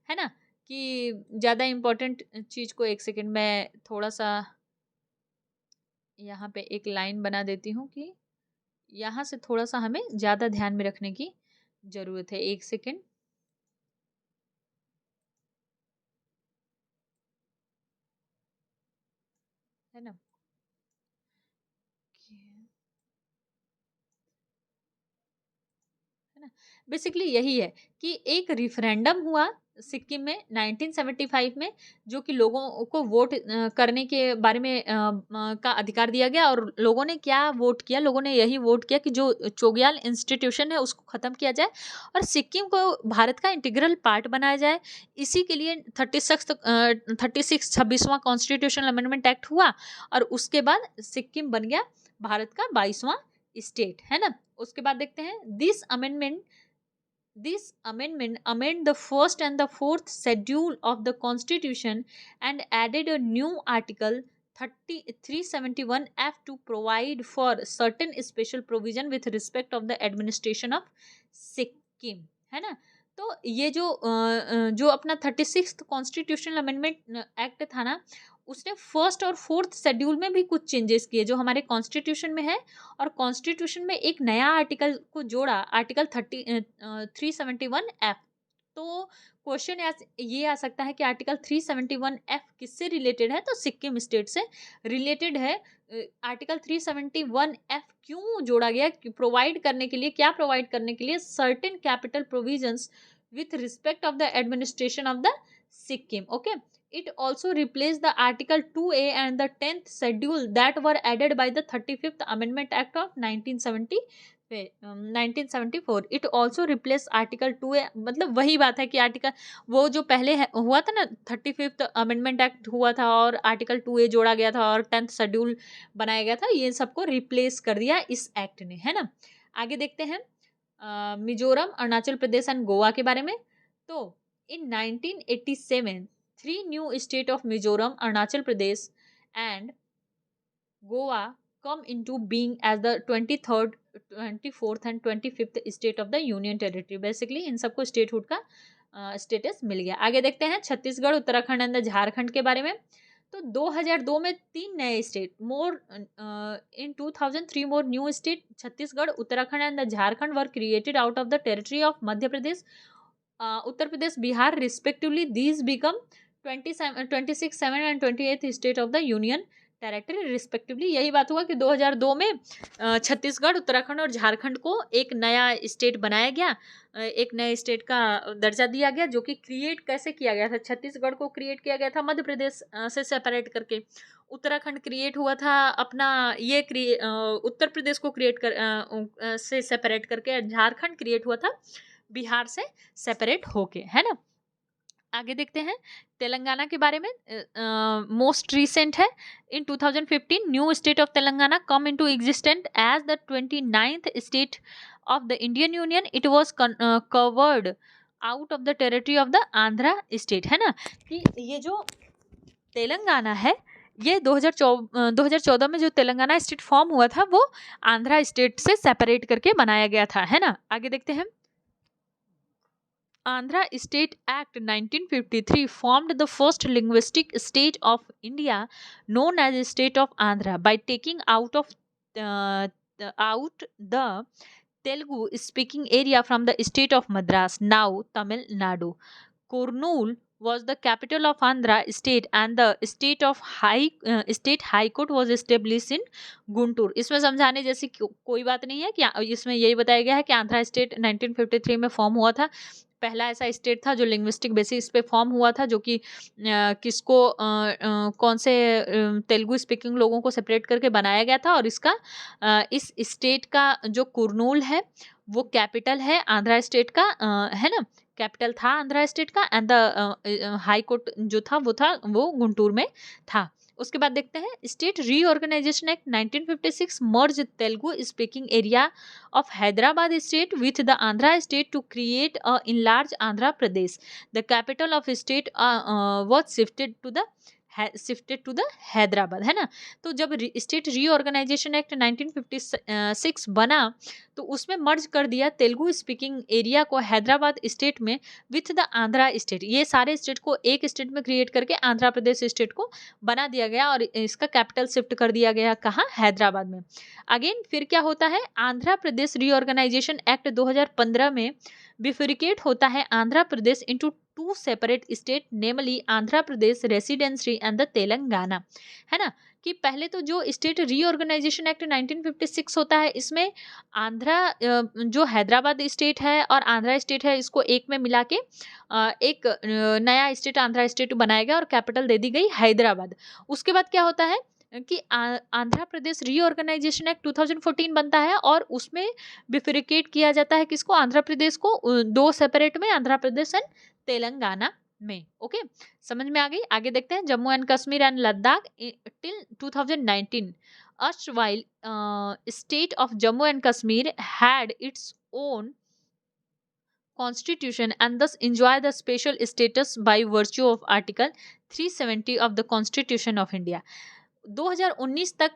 [SPEAKER 1] है ना, कि ज़्यादा इम्पोर्टेंट चीज़ को, एक सेकेंड मैं थोड़ा सा यहाँ पे एक लाइन बना देती हूँ कि यहाँ से थोड़ा सा हमें ज़्यादा ध्यान में रखने की ज़रूरत है। एक सेकेंड, है ना। है ना, बेसिकली यही है कि एक रिफरेंडम हुआ सिक्किम में 1975 में, जो कि लोगों को वोट करने के बारे में का अधिकार दिया गया। और लोगों ने क्या वोट किया, लोगों ने यही वोट किया कि जो चोग्याल इंस्टीट्यूशन है उसको ख़त्म किया जाए और सिक्किम को भारत का इंटीग्रल पार्ट बनाया जाए। इसी के लिए 26वां कॉन्स्टिट्यूशनल अमेंडमेंट एक्ट हुआ और उसके बाद सिक्किम बन गया भारत का 22वां स्टेट, है ना। उसके बाद देखते हैं, this amendment amend the first and the fourth schedule of the constitution and added a new article 371F to provide for certain special provision with respect of the administration of Sikkim, है ना। तो ये जो अपना 36th constitutional amendment act था ना, उसने first और फोर्थ शेड्यूल में भी कुछ चेंजेस किए जो हमारे कॉन्स्टिट्यूशन में है, और कॉन्स्टिट्यूशन में एक नया आर्टिकल को जोड़ा, आर्टिकल 371F। तो क्वेश्चन ये आ सकता है कि आर्टिकल 371F किससे रिलेटेड है, तो सिक्किम स्टेट से रिलेटेड है। आर्टिकल 371F क्यों जोड़ा गया, प्रोवाइड करने के लिए, क्या प्रोवाइड करने के लिए, certain capital provisions with respect of the administration of the Sikkim. Okay, It also replaced the Article 2A and the 10th schedule that were added by the 35th Amendment Act of 1974. It also replaced Article 2A, मतलब वही बात है कि article वो जो पहले हुआ था ना, 35th अमेंडमेंट एक्ट हुआ था और आर्टिकल 2A जोड़ा गया था और 10th शेड्यूल बनाया गया था, ये सबको रिप्लेस कर दिया इस एक्ट ने, है ना। आगे देखते हैं मिजोरम, अरुणाचल प्रदेश एंड गोवा के बारे में। तो इन 1987 three new state of Mizoram, Arunachal Pradesh and Goa come into being as the 23rd, 24th and 25th state of the Union Territory. Basically इन सबको स्टेटहुड का स्टेटस मिल गया। आगे देखते हैं छत्तीसगढ़, उत्तराखंड एंड झारखंड के बारे में। तो 2002 में 3 नए state, more in 2003 more new state Chhattisgarh, Uttarakhand and Jharkhand were created out of the territory of Madhya Pradesh, Uttar Pradesh, Bihar respectively. These become 26, 7 and 28 state of the union territory respectively. यही बात हुआ कि 2002 में छत्तीसगढ़, उत्तराखंड और झारखंड को एक नया स्टेट बनाया गया, एक नए स्टेट का दर्जा दिया गया, जो कि क्रिएट कैसे किया गया था। छत्तीसगढ़ को क्रिएट किया गया था मध्य प्रदेश से सेपरेट करके, उत्तराखंड क्रिएट हुआ था अपना ये उत्तर प्रदेश को क्रिएट कर से सेपरेट करके, झारखंड क्रिएट हुआ था बिहार से सेपरेट होके, है ना। आगे देखते हैं तेलंगाना के बारे में। मोस्ट रिसेंट है, in 2015 new state of Telangana come into existent as the 29th state of the Indian union. It was carved out of the territory of the Andhra state, है ना। कि ये जो तेलंगाना है, ये 2014 में जो तेलंगाना स्टेट फॉर्म हुआ था वो आंध्रा स्टेट से सेपरेट करके बनाया गया था, है ना। आगे देखते हैं Andhra State Act 1953 formed the first linguistic state of India known as the State of Andhra by taking out the Telugu speaking area from the state of Madras, now Tamil Nadu. Kurnool was the capital of Andhra state and the state high court was established in Guntur. इसमें समझाने जैसी कोई बात नहीं है कि इसमें यही बताया गया है कि आंध्रा स्टेट 1953 में फॉर्म हुआ था, पहला ऐसा स्टेट था जो लिंग्विस्टिक बेसिस पे फॉर्म हुआ था, जो कि किसको कौन से तेलुगु स्पीकिंग लोगों को सेपरेट करके बनाया गया था। और इसका इस स्टेट का जो कुरनूल है वो कैपिटल है आंध्रा स्टेट का, है ना, कैपिटल था आंध्रा स्टेट का। एंड द हाई कोर्ट जो था वो गुंटूर में था। उसके बाद देखते हैं state reorganisation act 1956 merge Telugu speaking area of Hyderabad state with the Andhra state to create a enlarged Andhra Pradesh. The capital of state was shifted to the Hyderabad, है ना। तो जब स्टेट रीऑर्गेनाइजेशन एक्ट 1956 बना तो उसमें मर्ज कर दिया तेलुगु स्पीकिंग एरिया को हैदराबाद स्टेट में विथ द आंध्रा स्टेट। ये सारे स्टेट को एक स्टेट में क्रिएट करके आंध्र प्रदेश स्टेट को बना दिया गया और इसका कैपिटल शिफ्ट कर दिया गया कहाँ, हैदराबाद में। अगेन फिर क्या होता है, आंध्र प्रदेश रीऑर्गेनाइजेशन एक्ट 2015 में बिफरिकेट होता है Andhra Pradesh into 2 separate state, namely Andhra Pradesh residency and the Telangana, है ना। कि पहले तो जो स्टेट रीऑर्गेनाइजेशन एक्ट 1956 होता है इसमें आंध्रा जो हैदराबाद स्टेट है और आंध्रा स्टेट है इसको एक में मिला के एक नया स्टेट आंध्रा स्टेट बनाया गया और कैपिटल दे दी गई हैदराबाद। उसके बाद क्या होता है कि आंध्र प्रदेश रीऑर्गेनाइजेशन एक्ट 2014 बनता है और उसमें बिफरिकेट किया जाता है किसको, आंध्र प्रदेश को 2 सेपरेट में, आंध्र प्रदेश एंड तेलंगाना में। ओके, समझ में आ गई। आगे देखते हैं Jammu and Kashmir and Ladakh till 2019 erstwhile state of Jammu and Kashmir had its own constitution and thus enjoy the special status by virtue of article 370 of the constitution of India। 2019 तक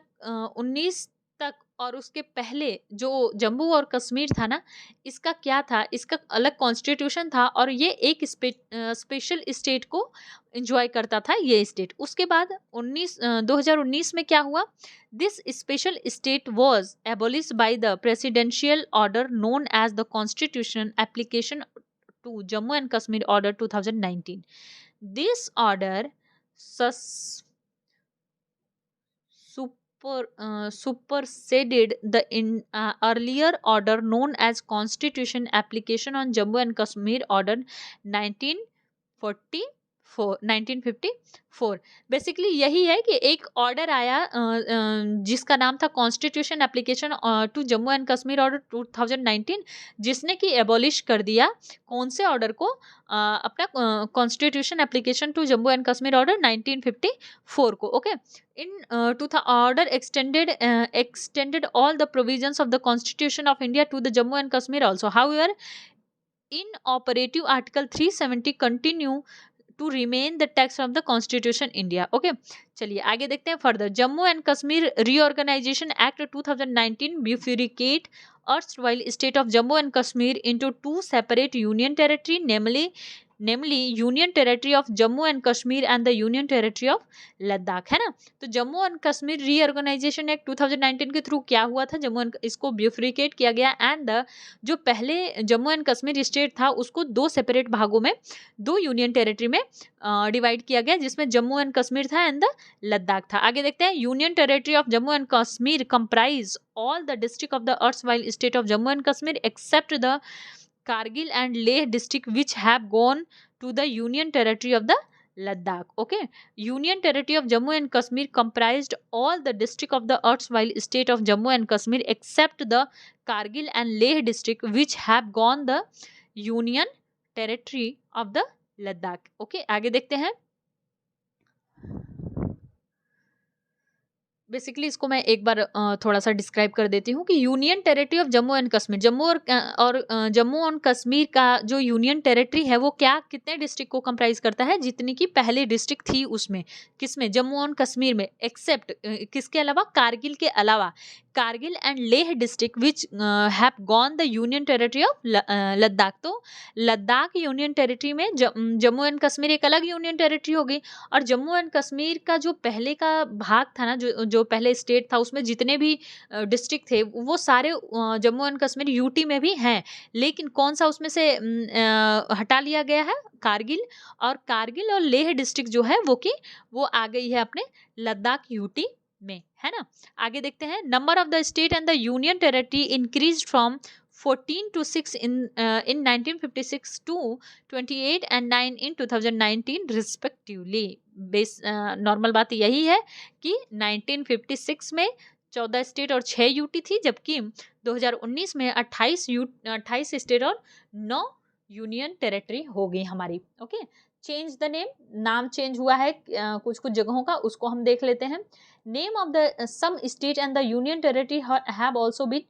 [SPEAKER 1] 19 तक और उसके पहले जो जम्मू और कश्मीर था ना, इसका क्या था, इसका अलग कॉन्स्टिट्यूशन था और ये एक स्पेशल स्टेट को एंजॉय करता था ये स्टेट। उसके बाद 2019 में क्या हुआ, this special state was abolish by the presidential order known as the constitution application to Jammu and Kashmir order 2019। This order superseded the earlier order known as Constitution Application on Jammu and Kashmir Order 1940 1954। Basically यही है कि एक order आया जिसका नाम था constitution application to Jammu and Kashmir order 2019, जिसने कि एबॉलिश कर दिया कौन से ऑर्डर को, अपना constitution application to Jammu and Kashmir order 1954 को। Okay, in two order extended all the provisions of the constitution of India to the Jammu and Kashmir also, however inoperative article 370 continue to remain the text of the constitution India. Okay, चलिए आगे देखते हैं further. Jammu and Kashmir reorganisation act 2019 bifurcate erstwhile state of Jammu and Kashmir into two separate union territory, namely union territory of Jammu and Kashmir and the union territory of Ladakh, है ना। तो Jammu and Kashmir reorganisation act 2019 के through क्या हुआ था, जम्मू एंड इसको ब्यूफिरिकेट किया गया एंड द जो पहले जम्मू एंड कश्मीर स्टेट था उसको दो सेपरेट भागों में, दो यूनियन टेरेटरी में डिवाइड किया गया, जिसमें जम्मू एंड कश्मीर था एंड द लद्दाख था। आगे देखते हैं। Union territory of Jammu and Kashmir comprise all the district of the erstwhile state of Jammu and Kashmir except the Kargil and Leh district which have gone to the union territory of the Ladakh. Okay, union territory of Jammu and Kashmir comprised all the district of the erstwhile state of Jammu and Kashmir except the Kargil and Leh district which have gone the union territory of the Ladakh. Okay, आगे देखते हैं। Basically इसको मैं एक बार थोड़ा सा describe कर देती हूँ कि union territory of Jammu and Kashmir, Jammu और कश्मीर का जो यूनियन टेरिटरी है वो क्या कितने डिस्ट्रिक्ट को कंप्राइज करता है, जितनी की पहले डिस्ट्रिक्ट थी उसमें, किसमें, जम्मू और कश्मीर में, एक्सेप्ट किसके अलावा, कारगिल के अलावा, Kargil and Leh district which have gone the union territory of Ladakh. तो लद्दाख यूनियन टेरिटरी में जम्मू एंड कश्मीर एक अलग यूनियन टेरिटरी होगी, और जम्मू एंड कश्मीर का जो पहले का भाग था ना, जो पहले स्टेट था उसमें जितने भी डिस्ट्रिक्ट थे वो सारे जम्मू एंड कश्मीर यूटी में भी हैं, लेकिन कौन सा उसमें से हटा लिया गया है, कारगिल, और कारगिल और लेह डिस्ट्रिक्ट जो है वो आ गई है अपने लद्दाख यूटी में, है ना। आगे देखते हैं। Number of the state and the union territory increase from 14 to 6 in 1956 to 28 and 9 in 2019 respectively। Normal बात यही है कि 1956 में 14 स्टेट और 6 यूटी थी, जबकि 2019 में 28 स्टेट और 9 यूनियन टेरिटरी हो गई हमारी। ओके, चेंज द नेम, नाम चेंज हुआ है कुछ कुछ जगहों का, उसको हम देख लेते हैं। Name of the some state and the union territory have also been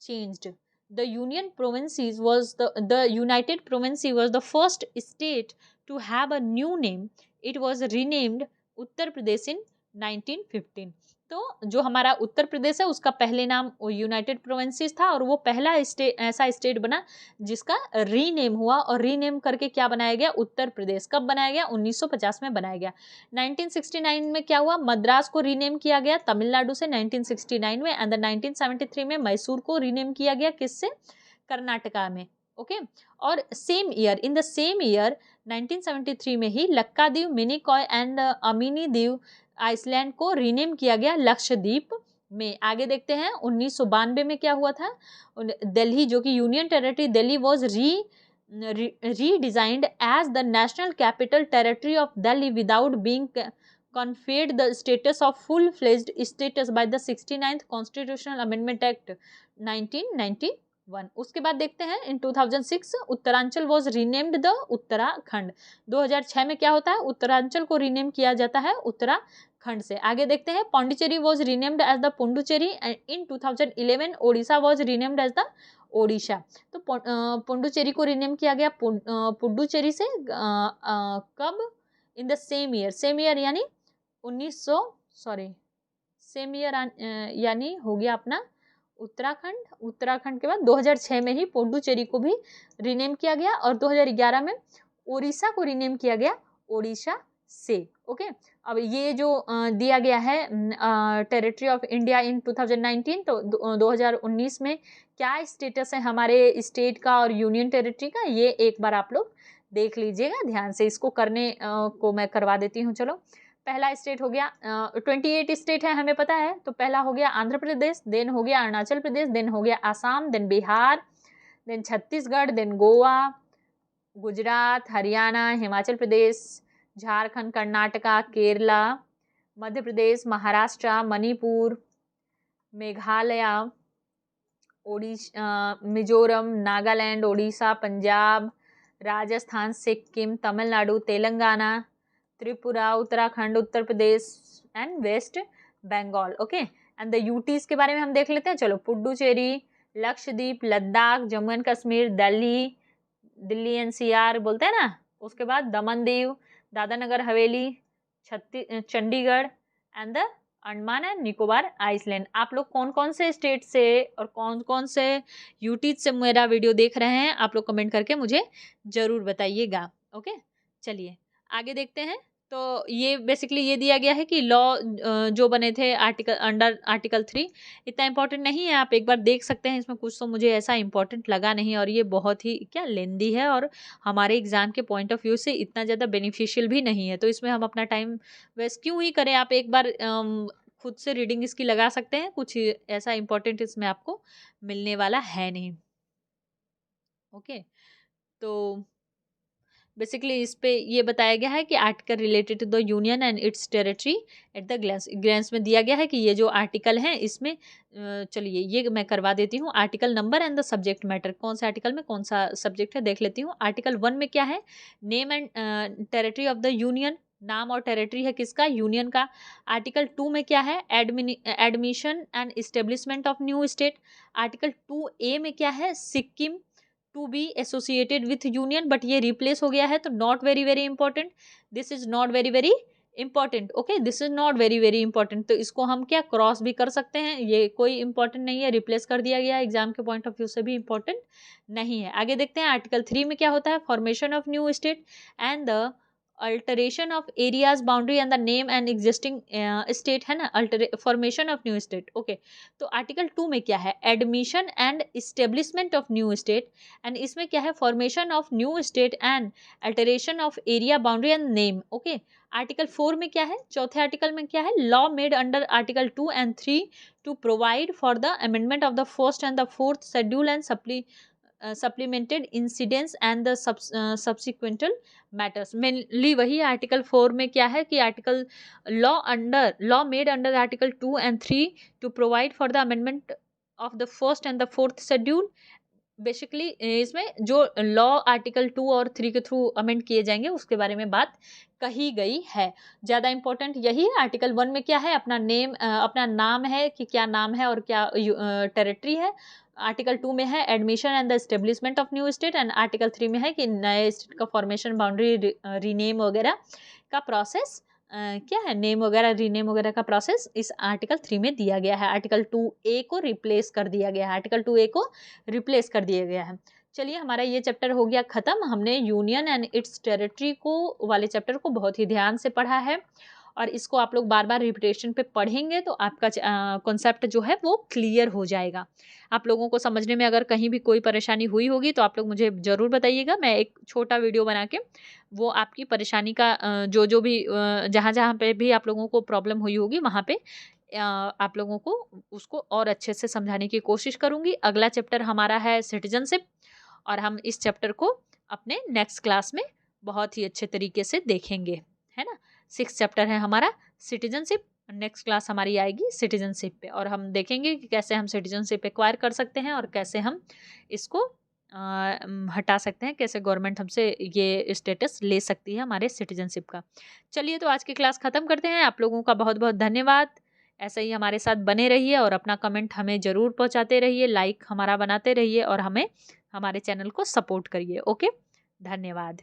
[SPEAKER 1] changed. The Union Provinces was the United Province was the first state to have a new name. It was renamed Uttar Pradesh in 1915। तो जो हमारा उत्तर प्रदेश है उसका पहले नाम United provinces था, और वो पहला ऐसा स्टेट बना जिसका रीनेम हुआ, और रीनेम करके क्या बनाया गया, उत्तर प्रदेश। कब बनाया गया, 1950 में बनाया गया। 1969 में क्या हुआ, मद्रास को रीनेम किया गया तमिलनाडु से 1969 में, एंड 1973 में मैसूर को रीनेम किया गया, किससे, कर्नाटका में। ओके, और same year, in the same year 1973 में ही Laccadive, Minicoy and Amindivi island को रीनेम किया गया लक्षद्वीप में। आगे देखते हैं। 1992 में क्या हुआ था, दिल्ली जो कि union territory Delhi was redesigned as the national capital territory of Delhi without being conferred the status of full-fledged status by the 69th Constitutional Amendment Act 1991। उसके बाद देखते हैं इन 2006 Uttaranchal was renamed the Uttarakhand. 2006 में क्या होता है, उत्तरांचल को रीनेम किया जाता है उत्तराखंड से। आगे देखते हैं। Pondicherry was renamed as the Puducherry in 2011। Odisha was renamed as the Odisha. तो पुडुचेरी को रीनेम किया गया पुडुचेरी से कब, इन द सेम ईयर यानी 1900 सेम ईयर यानी हो गया अपना उत्तराखंड के बाद 2006 में ही पुडुचेरी को भी रीनेम किया गया, और 2011 में ओडिशा को रीनेम किया गया ओडिशा से। ओके, अब ये जो दिया गया है टेरिटरी ऑफ इंडिया इन 2019, तो 2019 में क्या स्टेटस है हमारे स्टेट का और यूनियन टेरिटरी का, ये एक बार आप लोग देख लीजिएगा ध्यान से। इसको करने को मैं करवा देती हूँ। चलो, पहला स्टेट हो गया 28 स्टेट है हमें पता है, तो पहला हो गया आंध्र प्रदेश, देन हो गया अरुणाचल प्रदेश, देन हो गया Assam, then Bihar, then Chhattisgarh, then Goa, Gujarat, Haryana, Himachal Pradesh, Jharkhand, Karnataka, Kerala, Madhya Pradesh, Maharashtra, Manipur, Meghalaya, Mizoram, Nagaland, Odisha, Punjab, Rajasthan, Sikkim, Tamil Nadu, Telangana, Tripura, Uttarakhand, Uttar Pradesh and West Bengal. Okay, and the UTs के बारे में हम देख लेते हैं। चलो, पुडुचेरी, लक्षद्वीप, लद्दाख, जम्मू एंड कश्मीर, दिल्ली एनसीआर बोलते हैं ना, उसके बाद Daman Diu, Dadra Nagar Haveli, Chandigarh and the Andaman and Nicobar island. आप लोग कौन कौन से स्टेट से और कौन कौन से यूटीज से मेरा वीडियो देख रहे हैं, आप लोग कमेंट करके मुझे ज़रूर बताइएगा। ओके, चलिए आगे देखते हैं। तो ये बेसिकली ये दिया गया है कि लॉ जो बने थे अंडर आर्टिकल 3 इतना इंपॉर्टेंट नहीं है, आप एक बार देख सकते हैं। इसमें कुछ तो मुझे ऐसा इंपॉर्टेंट लगा नहीं, और ये बहुत ही क्या लेंदी है और हमारे एग्जाम के पॉइंट ऑफ व्यू से इतना ज़्यादा बेनिफिशियल भी नहीं है। तो इसमें हम अपना टाइम वेस्ट क्यों ही करें, आप एक बार खुद से रीडिंग इसकी लगा सकते हैं। कुछ ऐसा इंपॉर्टेंट इसमें आपको मिलने वाला है नहीं। ओके, तो बेसिकली इस पे ये बताया गया है कि article related to the union and its territory at the glance में दिया गया है कि ये जो आर्टिकल है इसमें चलिए ये मैं करवा देती हूँ। Article number and the subject matter, कौन सा आर्टिकल में कौन सा सब्जेक्ट है देख लेती हूँ। आर्टिकल 1 में क्या है, name and territory of the union, नाम और टेरिटरी है किसका, यूनियन का। आर्टिकल 2 में क्या है, admission and establishment of new state. Article 2A में क्या है, Sikkim to be associated with union, but ये रिप्लेस हो गया है तो not very very important, this is not very very important. Okay, this is not very very important, तो इसको हम क्या क्रॉस भी कर सकते हैं, ये कोई इंपॉर्टेंट नहीं है, रिप्लेस कर दिया गया, एग्जाम के पॉइंट ऑफ व्यू से भी इंपॉर्टेंट नहीं है। आगे देखते हैं आर्टिकल 3 में क्या होता है, formation of new state and the alteration of areas boundary and the name and existing state, है ना, formation of new state. Okay, तो आर्टिकल 2 में क्या है, admission and establishment of new state, and इसमें क्या है, formation of new state and alteration of area boundary and name. Okay, article 4 में क्या है, चौथे आर्टिकल में क्या है, law made under article 2 and 3 to provide for the amendment of the first and the fourth schedule and supplemented incidents and the subsequent matters। Mainly वही article 4 में क्या है कि article law made under article 2 and 3 to provide for the amendment of the first and the fourth schedule. Basically इसमें जो law article 2 और 3 के through amend किए जाएंगे उसके बारे में बात कही गई है। ज़्यादा इंपॉर्टेंट यही है। आर्टिकल 1 में क्या है, अपना नाम है कि क्या नाम है और क्या टेरिटरी है। आर्टिकल 2 में है admission and the establishment of new state, and article 3 में है कि नए स्टेट का फॉर्मेशन, बाउंड्री, रीनेम वगैरह का प्रोसेस क्या है, नेम वगैरह, रीनेम वगैरह का प्रोसेस इस आर्टिकल 3 में दिया गया है। आर्टिकल 2A को रिप्लेस कर दिया गया है, आर्टिकल 2A को रिप्लेस कर दिया गया है। चलिए हमारा ये चैप्टर हो गया ख़त्म। हमने यूनियन एंड इट्स टेरिटरी को वाले चैप्टर को बहुत ही ध्यान से पढ़ा है, और इसको आप लोग बार बार रिपीटेशन पे पढ़ेंगे तो आपका कॉन्सेप्ट जो है वो क्लियर हो जाएगा। आप लोगों को समझने में अगर कहीं भी कोई परेशानी हुई होगी तो आप लोग मुझे ज़रूर बताइएगा। मैं एक छोटा वीडियो बना के वो आपकी परेशानी का जो भी जहाँ जहाँ पे भी आप लोगों को प्रॉब्लम हुई होगी वहाँ पे आप लोगों को उसको और अच्छे से समझाने की कोशिश करूँगी। अगला चैप्टर हमारा है सिटीजनशिप, और हम इस चैप्टर को अपने नेक्स्ट क्लास में बहुत ही अच्छे तरीके से देखेंगे, है ना। 6th चैप्टर है हमारा सिटीजनशिप, नेक्स्ट क्लास हमारी आएगी सिटीजनशिप पे, और हम देखेंगे कि कैसे हम सिटीजनशिप एक्वायर कर सकते हैं और कैसे हम इसको हटा सकते हैं, कैसे गवर्नमेंट हमसे ये स्टेटस ले सकती है हमारे सिटीजनशिप का। चलिए तो आज की क्लास ख़त्म करते हैं। आप लोगों का बहुत बहुत धन्यवाद। ऐसे ही हमारे साथ बने रहिए और अपना कमेंट हमें ज़रूर पहुंचाते रहिए, लाइक हमारा बनाते रहिए और हमें हमारे चैनल को सपोर्ट करिए। ओके, धन्यवाद।